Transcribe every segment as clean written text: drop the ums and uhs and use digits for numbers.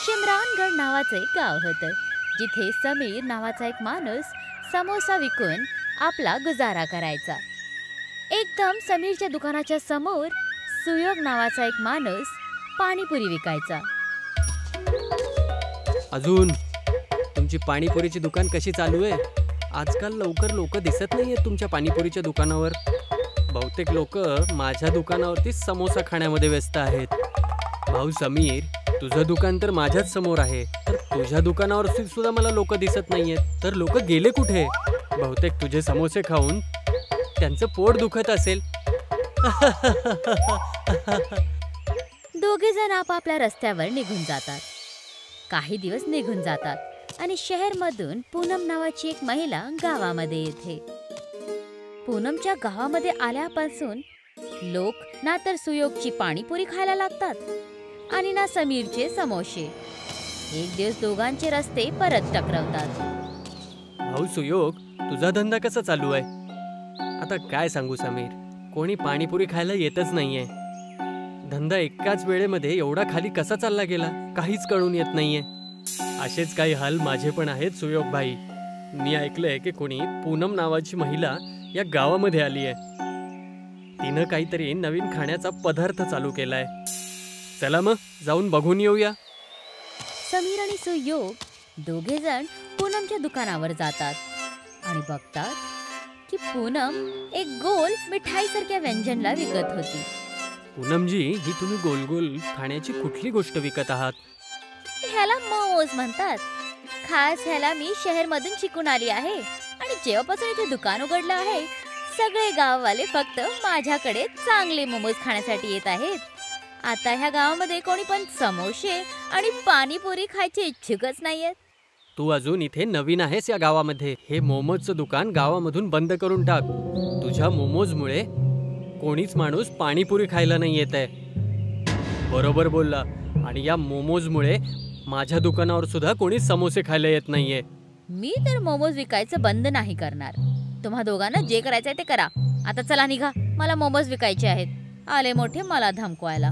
शिमरानगड नावाचं एक गाव होतं, जिथे समीर नावाचा एक माणूस समोसा विकून आपला गुजारा करायचा. एकदम समीरच्या दुकानाच्या समोर सुयोग नावाचा एक माणूस पाणीपुरी विकायचा. अजून तुमची पाणीपुरीची दुकान कशी चालू आहे? आजकाल लवकर लोक दिसत नाहीयेत तुमच्या पाणीपुरीच्या दुकानावर. बहुतेक लोक माझ्या दुकानावरती समोसा खाण्यामध्ये व्यस्त आहेत. भाऊ समीर, तुझं दुकान तर माझ्याच समोर आहे, तर तुझ्या दुकानावर सुद्धा मला लोक दिसत नाहीयेत. तर लोक गेले कुठे? बहुतेक तुझे समोसे खाऊन त्यांचं पोट दुखत असेल. दोघे जण आपापल्या रस्त्यावर निघून जातात. काही दिवस निघून जातात आणि शहरमधून पूनम नावाची एक महिला गावामध्ये येते. पूनमच्या गावामध्ये आल्यापासून लोक ना तर सुयोगची पाणीपुरी खायला लागतात आणि ना समीरचे समोसे. एक दिवस दोघांचे रस्ते परत टकरावतात. भाऊ सुयोग, तुझा धंदा कसा चालू आहे? आता काय सांगू समीर, कोणी पाणीपुरी खायला येतच नाहीये. धंदा एकाच वेळेमध्ये एवढा खाली कसा चालला गेला काहीच कळून येत नाहीये. असेच काही हाल माझे पण आहेत सुयोग भाई. मी ऐकलंय की कोणी पूनम नावाची महिला या गावामध्ये आली आहे. तिनं काहीतरी नवीन खाण्याचा पदार्थ चालू केलाय. चला मग जाऊन बघून येऊया. समीर आणि सुयोग दोघे जण पूनमच्या दुकानावर जातात आणि बघतात की पूनम एक गोल मिठाईसारख्या व्यंजनला विकत होती. पूनमजी, ही तुम्ही गोल गोल खाण्याची कुठली गोष्ट विकत आहात? ह्याला मोमोज म्हणतात. खास ह्याला मी शहरमधून शिकून आली आहे आणि जेव्हापासून इथे दुकान उघडलं आहे, सगळे गाववाले फक्त माझ्याकडे चांगले मोमोज खाण्यासाठी येत आहेत. आता ह्या गावामध्ये कोणी पण समोसे आणि पाणीपुरी खायचे इच्छुकच नाहीयेत. तू अजून इथे नवीन आहेस या गावामध्ये. हे मोमोजचं दुकान गावामधून बंद करून टाक. तुझ्या मोमोजमुळे कोणीच माणूस पाणीपुरी खायला नाही येत आहे. बरोबर बोलला. आणि या मोमोजमुळे माझ्या दुकानावर सुद्धा कोणी समोसे खायला येत नाहीये. मी तर मोमोज विकायचं बंद नाही करणार. तुम्हा दोघांना जे करायचंय ते करा. आता चला निघा, मला मोमोज विकायचे आहेत. आले मोठे मला धमकवायला.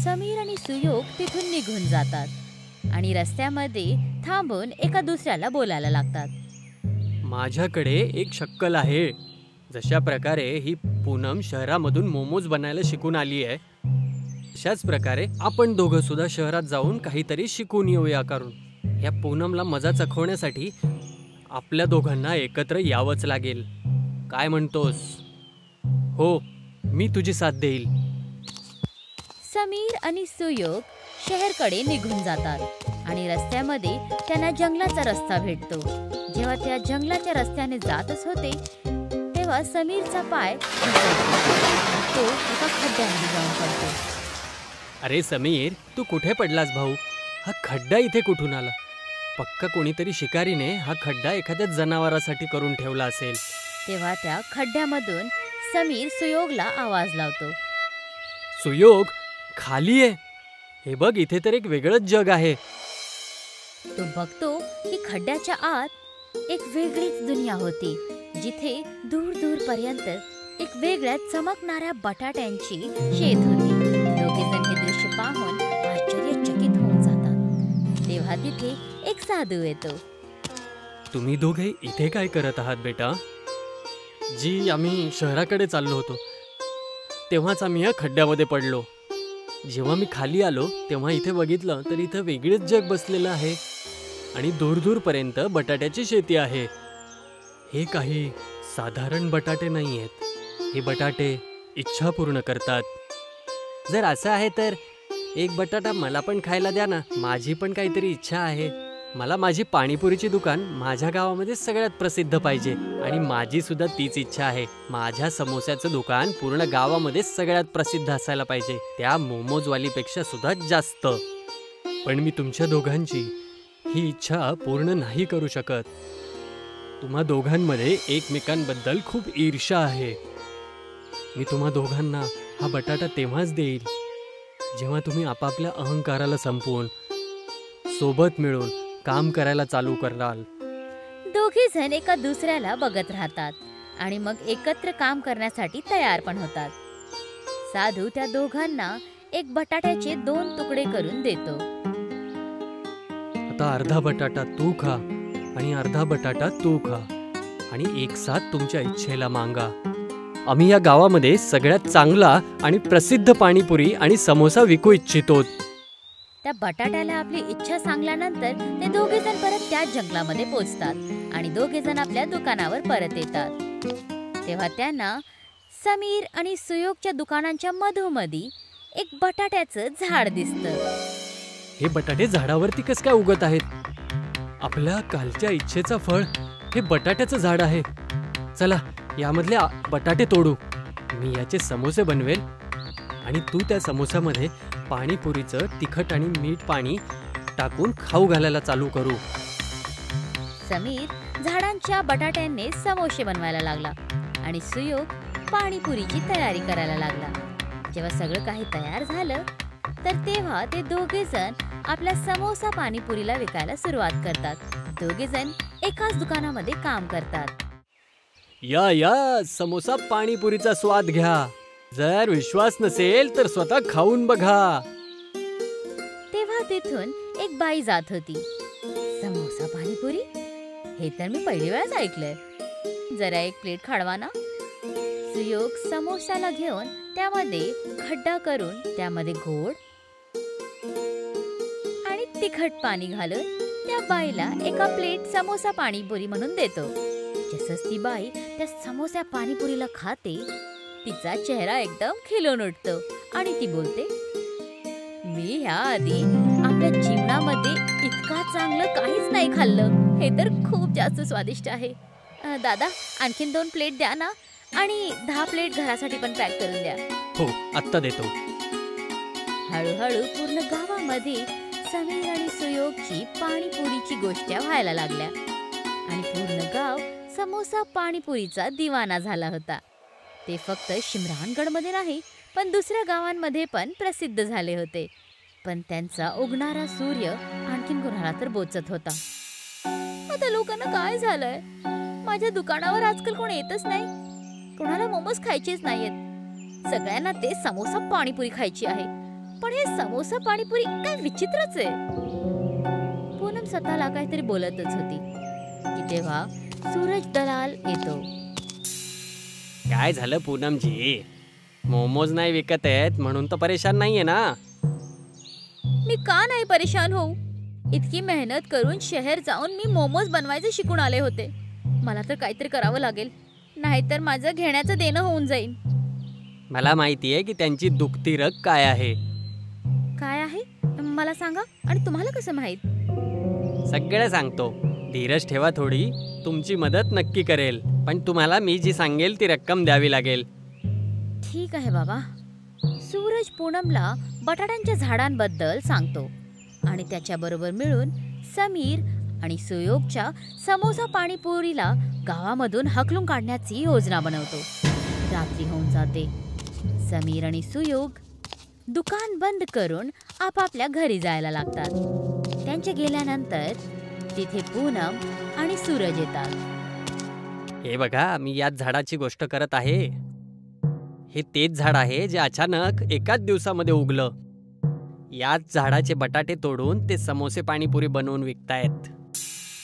समीर आणि सुयोग तिथून निघून जातात आणि रस्त्यामध्ये थांबून एका दुसऱ्याला बोलायला लागतात. माझ्याकडे एक शक्कल आहे. जशा प्रकारे ही पूनम शहरामधून मोमोज बनायला शिकून आली आहे, अशाच प्रकारे आपण दोघं सुद्धा शहरात जाऊन काहीतरी शिकून येऊया. करून या पूनमला मजा चखवण्यासाठी आपल्या दोघांना एकत्र यावंच लागेल. काय म्हणतोस? हो, मी तुझी साथ देईल. समीर आणि सुयोग शहरकडे निघून जातात आणि रस्त्यामध्ये त्यांना जंगलाचा रस्ता भेटतो. जेव्हा त्या जंगलाच्या रस्त्याने जातच होते तेव्हा समीरचा पाय तो एका खड्ड्यामध्ये जाऊन पडतो. अरे समीर, तू कुठे पडलास भाऊ? हा खड्डा इथे कुठून आला? पक्का कोणीतरी शिकारीने हा खड्डा एखाद्या जनावरासाठी करून ठेवला असेल. तेव्हा त्या खड्ड्यामधून समीर सुयोगला आवाज लावतो. सुयोग, खाली आहे. हे बघ, इथे तर एक वेगळंच जग आहे. तो बघतो की खड्ड्याच्या आत एक वेगळीच दुनिया होती, जिथे दूर दूर पर्यंत एक वेगळ्या चमकणाऱ्या बटाट्यांची शेत होती. दोघेजण हे दृश्य पाहून आश्चर्यचकित होऊन जातात. तेव्हा तिथे एक साधू येतो. तुम्ही दोघे इथे काय करत आहात बेटा? जी, आम्ही शहराकडे चाललो होतो, तेव्हाच आम्ही या खड्ड्यामध्ये पडलो. जेव्हा मी खाली आलो तेव्हा इथे बघितलं तर इथं वेगळेच जग बसलेलं आहे आणि दूर दूरपर्यंत बटाट्याची शेती आहे. हे काही साधारण बटाटे नाही आहेत. हे बटाटे इच्छा पूर्ण करतात. जर असं आहे तर एक बटाटा मला पण खायला द्या ना. माझी पण काहीतरी इच्छा आहे. मला माझी पाणीपुरीची दुकान माझ्या गावामध्ये सगळ्यात प्रसिद्ध पाहिजे आणि माझी सुद्धा तीच इच्छा आहे. माझ्या समोस्याचं दुकान पूर्ण गावामध्ये सगळ्यात प्रसिद्ध असायला पाहिजे, त्या मोमोजवालीपेक्षा सुद्धा जास्त. पण मी तुमच्या दोघांची ही इच्छा पूर्ण नाही करू शकत. तुम्हा दोघांमध्ये एकमेकांबद्दल खूप ईर्ष्या आहे. मी तुम्हा दोघांना हा बटाटा तेव्हाच देईल जेव्हा तुम्ही आपापल्या अहंकाराला संपवून सोबत मिळून काम करायला चालू कराल. दोघे जण एका दुसऱ्याला बघत राहतात आणि मग एकत्र काम करण्यासाठी तयार पण होतात. साधू त्या दोघांना एक बटाट्याचे 2 तुकडे करून देतो. आता अर्धा बटाटा तू खा आणि अर्धा बटाटा तू खा आणि एक साथ तुमच्या इच्छेला मागा. आम्ही या गावामध्ये सगळ्यात चांगला आणि प्रसिद्ध पाणीपुरी आणि समोसा विकू इच्छितो. त्या बटाट्याला आपली इच्छा सांगल्यानंतर ते दोघे जण परत त्याच जंगलामध्ये पोहोचतात आणि दोघे जण आपल्या दुकानावर परत येतात. तेव्हा त्यांना समीर आणि सुयोगच्या दुकानांच्या मधोमधी एक बटाट्याचं झाड दिसतं. हे बटाटे झाडावरती कस काय उगत आहेत? आपल्या कालच्या इच्छेचा फळ हे बटाट्याचं झाड आहे. चला यामधले बटाटे तोडू. मी याचे समोसे बनवेल आणि तू त्या समोस्यामध्ये पाणीपुरीचं तिखट आणि मीठ पाणी टाकून खाऊ घालायला चालू करू. समीर झाडांच्या बटाट्यांनी समोसे बनवायला लागला आणि सुयोग पाणीपुरीची तयारी करायला लागला. जेव्हा सगळं काही तयार झालं तर तेव्हा ते दोघे जण आपल्या समोसा पाणीपुरीला विकायला सुरुवात करतात. दोघे जण एकाच दुकानामध्ये काम करतात. या या समोसा पाणीपुरीचा स्वाद घ्या. जर विश्वास नसेल तर स्वतः खाऊन बघा. तेव्हा तिथून एक बाई जात होती. समोसा पाणीपुरी हे तर मी पहिली वेळाच ऐकलंय. जरा एक प्लेट खाडवा ना. सुयोग समोसाला घेऊन त्यामध्ये खड्डा करून त्यामध्ये गोड आणि तिखट पाणी घालून त्या बाईला एका प्लेट समोसा पाणीपुरी म्हणून देतो. जसंच ती बाई त्या समोसा पाणीपुरीला खाते तिचा चेहरा एकदम खिलून उठतो आणि ती बोलते, मी ह्या आधी आपल्या जीवनामध्ये इतका चांगलं काहीच नाही खाल्लं. हे तर खूप जास्त स्वादिष्ट आहे. दादा आणखीन 2 प्लेट द्या ना आणि 10 प्लेट घरासाठी पण पॅक करून द्या. हो आत्ता देतो. हळूहळू पूर्ण गावामध्ये समीर आणि सुयोगची पाणीपुरीची गोष्टी व्हायला लागल्या आणि पूर्ण गाव समोसा पाणीपुरीचा दिवाना झाला होता. ते फक्त शिमरानगडमध्ये नाही पण दुसऱ्या गावांमध्ये पण प्रसिद्ध झाले होते. पण त्यांचा उगणारा सूर्य आणखीन कोणाला तर बोचत होता. आता लोकांना काय झालंय? माझ्या दुकानावर आजकाल कोण येतच नाही. कोणाला मोमोज खायचेच नाहीयेत. सगळ्यांना ते समोसा पाणीपुरी खायची आहे. पण हे समोसा पाणीपुरी काय विचित्रच आहे. पूनम स्वतःला काहीतरी बोलतच होती की तेव्हा सूरज दलाल येतो. काय झालं पूनमजी? मोमोज नाही विकत आहेत म्हणून तर परेशान नाहीये ना? मी का नाही परेशान होऊ? इतकी मेहनत करून शहर जाऊन मी मोमोज बनवायचे शिकून आले होते. मला तर काहीतरी करावं लागेल, नाहीतर माझं घेण्याचं देणं होऊन जाईल. मला माहिती आहे की त्यांची दुखती रग काय आहे. काय आहे मला सांगा. आणि तुम्हाला कसं माहित? सगळं सांगतो. धीरज ठेवा थोडी. तुमची मदत नक्की करेल. पण तुम्हाला मी जी सांगेल ती रक्कम द्यावी लागेल. ठीक आहे बाबा. सूरज पूनमला बटाट्यांच्या झाडांबद्दल सांगतो आणि त्याच्याबरोबर मिळून समीर आणि सुयोगच्या समोसा पाणीपुरीला गावामधून हकलून काढण्याची योजना बनवतो. रात्री होऊन जाते. समीर आणि सुयोग दुकान बंद करून आपापल्या घरी जायला लागतात. त्यांच्या गेल्यानंतर तिथे पूनम आणि सूरज येतात. हे बघा मी याच झाडाची गोष्ट करत आहे. हे तेच झाड आहे जे अचानक एकाच दिवसामध्ये उगलं. याच झाडाचे बटाटे तोडून ते समोसे पाणीपुरी बनवून विकतायत.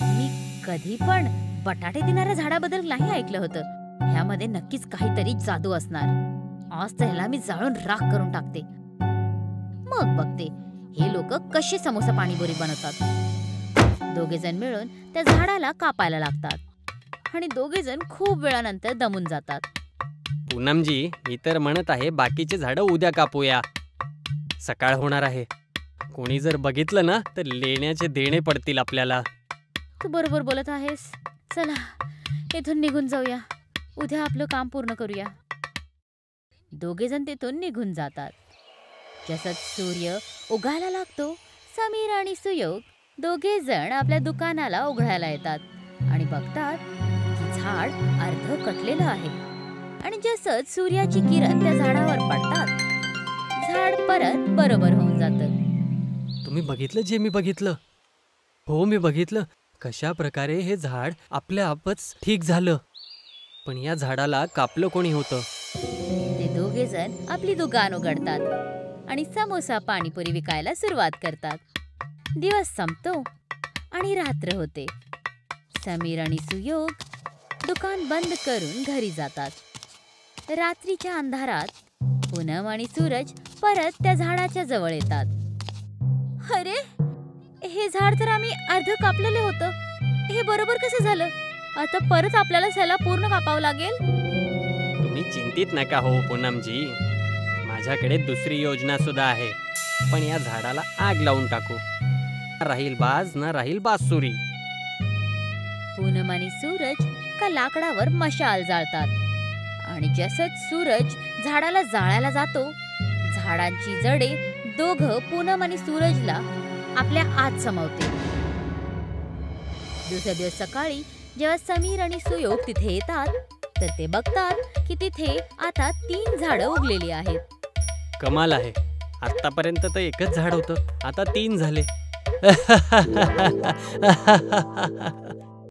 मी कधी पण बटाटे देणाऱ्या झाडाबद्दल नाही ऐकलं होतं. ह्यामध्ये नक्कीच काहीतरी जादू असणार. आज तर ह्याला मी जाळून राख करून टाकते. मग बघते हे लोक कशी समोसा पाणीपुरी बनवतात. दोघे जण मिळून त्या झाडाला कापायला लागतात आणि दोघे जण खूप वेळानंतर दमून जातात. पूनमजी मी तर म्हणत आहे बाकीचे झाडं उद्या कापूया. सकाळ होणार आहे. कोणी जर बघितलं ना तर लेण्याचे देणे पडतील आपल्याला. तू बरोबर बोलत आहेस. चला इथून निघून जाऊया. उद्या आपलं काम पूर्ण करूया. दोघे जण तिथून निघून जातात. जसंच सूर्य उगायला लागतो समीर आणि सुयोग दोघे जण आपल्या दुकानाला उघडायला येतात आणि बघतात की झाड अर्ध कटलेलं आहे. आणि जसंच सूर्याची किरण त्या झाडावर पडतात झाड परत बरोबर होऊन जातं. तुम्ही बघितलं जे मी बघितलं? हो मी बघितलं कशा प्रकारे हे झाड आपल्या आपच ठीक झालं. पण या झाडाला कापलं कोणी होतं? ते दोघे जण आपली दुकान उघडतात आणि समोसा पाणीपुरी विकायला सुरुवात करतात. दिवस संपतो आणि रात्र होते. समीर आणि सुयोग दुकान बंद करून घरी जातात. रात्रीच्या अंधारात पूनम आणि सूरज परत त्या झाडाच्या जवळ येतात. अरे, हे झाड तर आम्ही अर्ध कापलेले होतं. हे बरोबर कसं झालं? आता परत आपल्याला ह्याला पूर्ण कापावं लागेल. तुम्ही चिंतित नका हो पूनमजी. माझ्याकडे दुसरी योजना सुद्धा आहे. पण या झाडाला आग लावून टाकू. राहील बाज ना राहील बासुरी. पूनम आणि सूरज का लाकडावर मशाल जाळतात आणि जसंच सूरज झाडाला जाळायला जातो, झाडांची जडे दोघं पूनम आणि सूरजला आपल्या आत सामावते. दुसऱ्या दिवस सकाळी जेव्हा समीर आणि सुयोग तिथे येतात, तर ते बघतात की तिथे आता 3 झाडं उगलेली आहेत. कमाल आहे. आतापर्यंत तर एकच झाड होतं, आता 3 झाले.